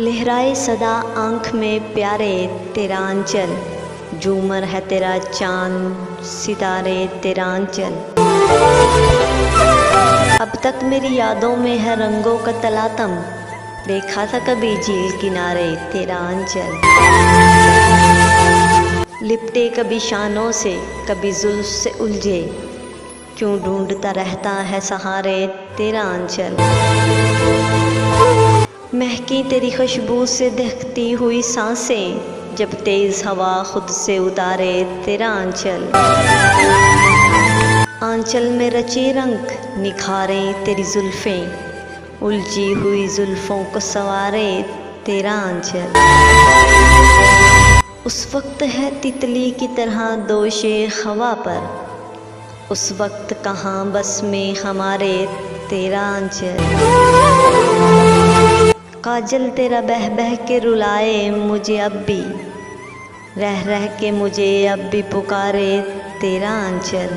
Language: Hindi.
लहराए सदा आँख में प्यारे तेरा आंचल, झूमर है तेरा चांद सितारे तेरा आंचल। अब तक मेरी यादों में है रंगों का तलातम, देखा था कभी झील किनारे तेरा आंचल। लिपटे कभी शानों से कभी जुल्फ से उलझे, क्यों ढूंढता रहता है सहारे तेरा आंचल। महकी तेरी खुशबू से दहकती हुई सांसें, जब तेज हवा खुद से उतारे तेरा आंचल। आंचल में रचे रंग निखारें तेरी जुल्फ़ें, उलझी हुई जुल्फ़ों को संवारे तेरा आंचल। उस वक्त है तितली की तरह दोशे हवा पर, उस वक्त कहाँ बस में हमारे तेरा आंचल। काजल तेरा बह बह के रुलाए मुझे अब भी, रह रह के मुझे अब भी पुकारे तेरा आंचल।